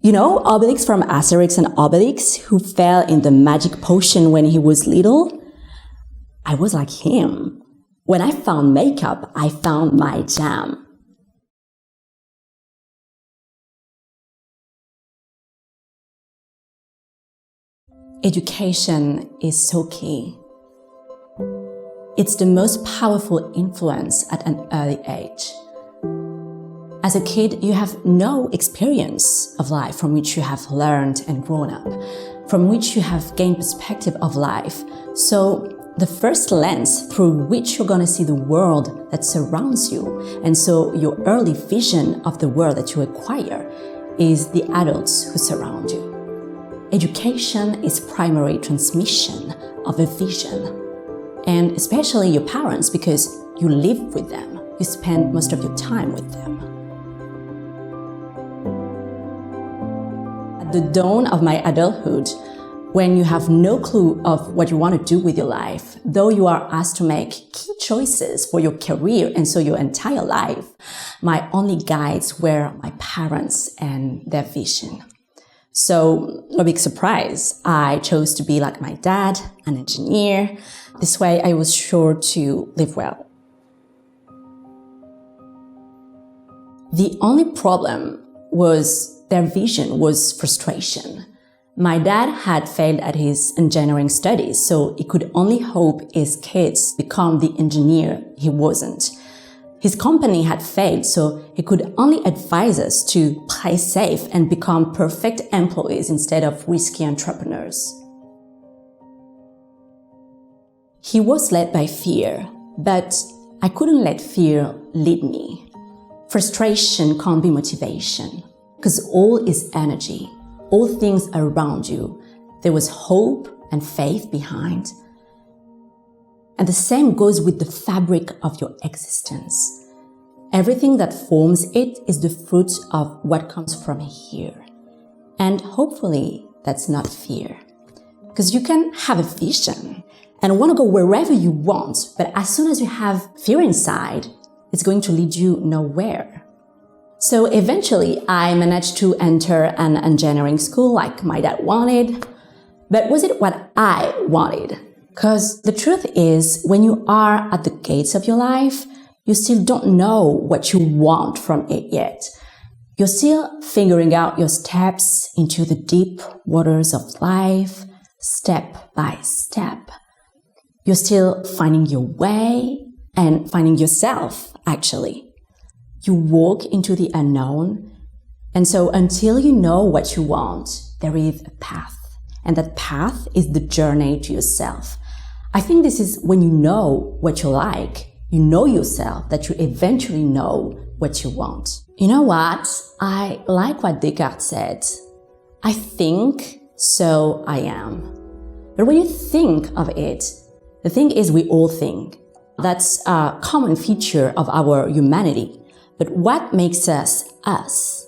You know Obelix from Asterix and Obelix, who fell in the magic potion when he was little? I was like him. When I found makeup, I found my jam. Education is so key. It's the most powerful influence at an early age. As a kid, you have no experience of life from which you have learned and grown up, from which you have gained perspective of life. So the first lens through which you're going to see the world that surrounds you, and so your early vision of the world that you acquire, is the adults who surround you. Education is primary transmission of a vision, and especially your parents, because you live with them. You spend most of your time with them. At the dawn of my adulthood, when you have no clue of what you want to do with your life, though you are asked to make key choices for your career and so your entire life, my only guides were my parents and their vision. So, no big surprise, I chose to be like my dad, an engineer. This way I was sure to live well. The only problem was their vision was frustration. My dad had failed at his engineering studies, so he could only hope his kids become the engineer he wasn't. His company had failed, so he could only advise us to play safe and become perfect employees instead of risky entrepreneurs. He was led by fear, but I couldn't let fear lead me. Frustration can't be motivation, because all is energy. All things around you, there was hope and faith behind. And the same goes with the fabric of your existence. Everything that forms it is the fruit of what comes from here. And hopefully that's not fear. Because you can have a vision and want to go wherever you want, but as soon as you have fear inside, it's going to lead you nowhere. So eventually I managed to enter an engineering school like my dad wanted. But was it what I wanted? Because the truth is, when you are at the gates of your life, you still don't know what you want from it yet. You're still figuring out your steps into the deep waters of life, step by step. You're still finding your way and finding yourself, actually. You walk into the unknown, and so until you know what you want, there is a path, and that path is the journey to yourself. I think this is when you know what you like, you know yourself, that you eventually know what you want. You know what? I like what Descartes said. I think, so I am. But when you think of it, the thing is we all think. That's a common feature of our humanity. But what makes us us?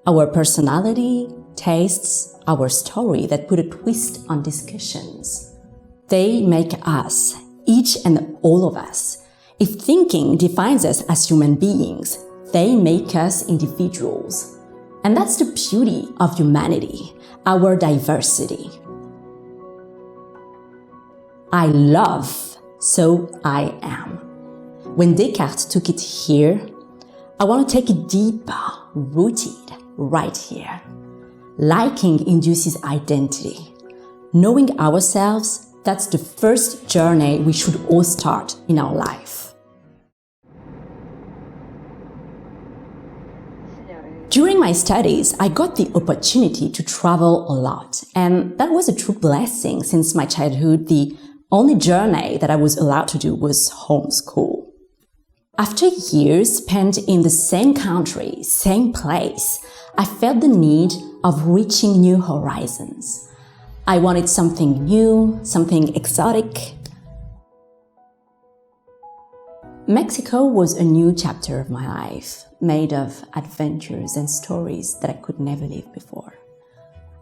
Our personality, tastes, our story that put a twist on discussions. They make us, each and all of us. If thinking defines us as human beings, they make us individuals. And that's the beauty of humanity, our diversity. I love, so I am. When Descartes took it here, I want to take it deeper, rooted right here. Liking induces identity. Knowing ourselves, that's the first journey we should all start in our life. During my studies, I got the opportunity to travel a lot, and that was a true blessing since my childhood. The only journey that I was allowed to do was homeschool. After years spent in the same country, same place, I felt the need of reaching new horizons. I wanted something new, something exotic. Mexico was a new chapter of my life, made of adventures and stories that I could never live before.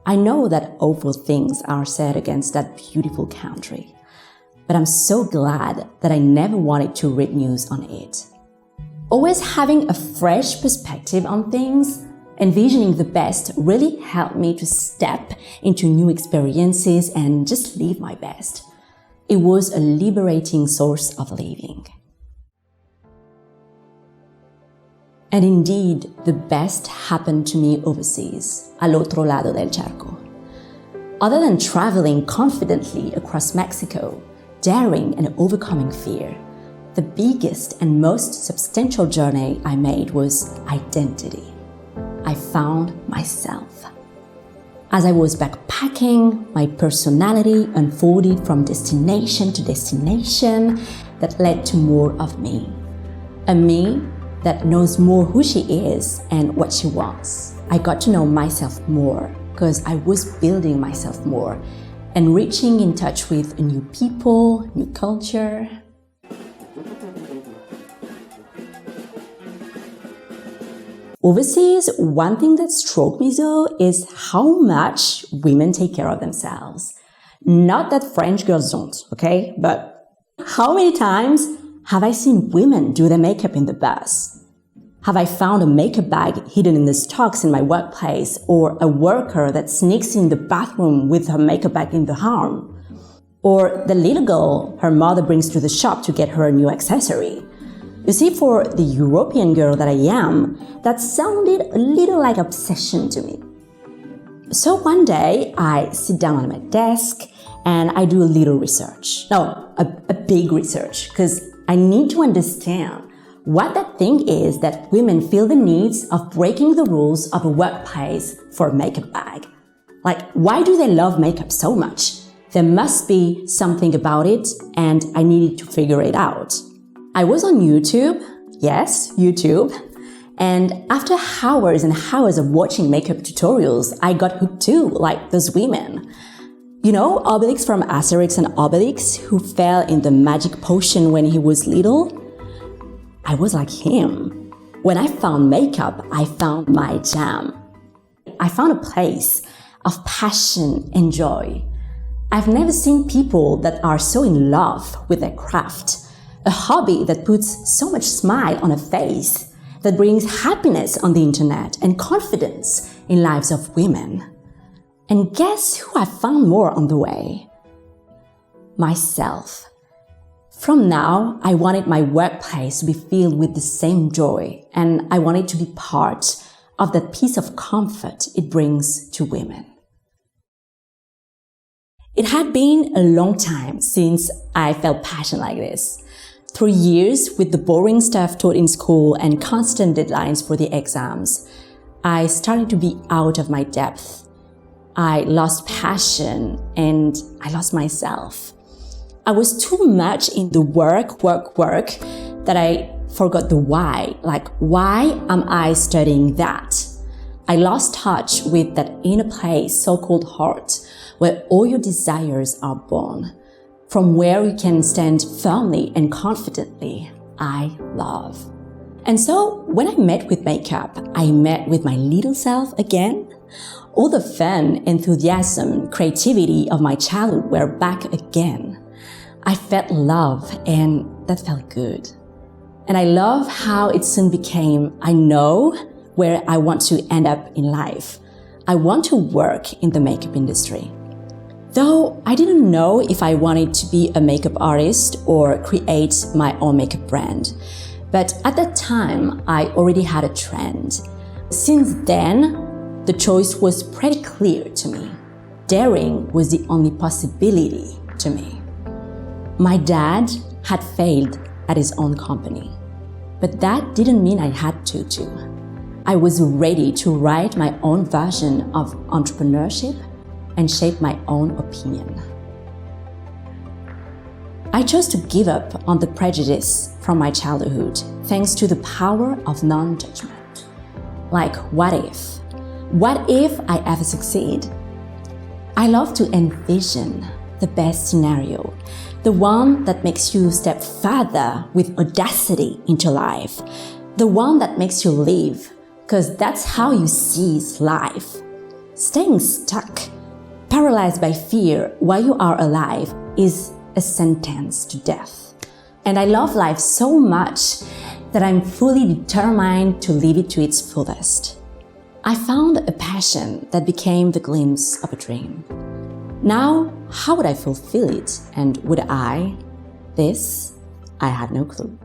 I know that awful things are said against that beautiful country, but I'm so glad that I never wanted to read news on it. Always having a fresh perspective on things, Envisioning the best really helped me to step into new experiences and just live my best. It was a liberating source of living. And indeed, the best happened to me overseas, all'otro lado del cerco. Other than traveling confidently across Mexico, daring and overcoming fear, the biggest and most substantial journey I made was identity. I found myself. As I was backpacking, my personality unfolded from destination to destination that led to more of me. A me that knows more who she is and what she wants. I got to know myself more because I was building myself more and reaching in touch with new people, new culture. Overseas, one thing that struck me though is how much women take care of themselves. Not that French girls don't, okay? But how many times have I seen women do their makeup in the bus? Have I found a makeup bag hidden in the stocks in my workplace, or a worker that sneaks in the bathroom with her makeup bag in the arm? Or the little girl her mother brings to the shop to get her a new accessory? You see, for the European girl that I am, that sounded a little like obsession to me. So one day, I sit down at my desk and I do a little research. No, a big research, because I need to understand what that thing is that women feel the needs of breaking the rules of a workplace for a makeup bag. Like, why do they love makeup so much? There must be something about it, and I needed to figure it out. I was on YouTube, yes, YouTube, and after hours and hours of watching makeup tutorials, I got hooked too, like those women. You know, Obelix from Asterix and Obelix, who fell in the magic potion when he was little? I was like him. When I found makeup, I found my jam. I found a place of passion and joy. I've never seen people that are so in love with their craft, a hobby that puts so much smile on a face, that brings happiness on the internet and confidence in lives of women. And guess who I found more on the way? Myself. From now, I wanted my workplace to be filled with the same joy, and I wanted to be part of that piece of comfort it brings to women. It had been a long time since I felt passion like this. 3 years with the boring stuff taught in school and constant deadlines for the exams, I started to be out of my depth. I lost passion and I lost myself. I was too much in the work that I forgot the why. Like, why am I studying that? I lost touch with that inner place, so-called heart, where all your desires are born, from where you can stand firmly and confidently. I love. And so when I met with makeup, I met with my little self again. All the fun, enthusiasm, creativity of my childhood were back again. I felt love, and that felt good. And I love how it soon became, I know where I want to end up in life. I want to work in the makeup industry. Though I didn't know if I wanted to be a makeup artist or create my own makeup brand. But at that time, I already had a trend. Since then, the choice was pretty clear to me. Daring was the only possibility to me. My dad had failed at his own company, but that didn't mean I had to too. I was ready to write my own version of entrepreneurship and shape my own opinion. I chose to give up on the prejudice from my childhood thanks to the power of non-judgment. Like, what if? What if I ever succeed? I love to envision the best scenario, the one that makes you step further with audacity into life, the one that makes you live, because that's how you seize life. Staying stuck, paralyzed by fear while you are alive is a sentence to death. And I love life so much that I'm fully determined to live it to its fullest. I found a passion that became the glimpse of a dream. Now, how would I fulfill it, and would I? This, I had no clue.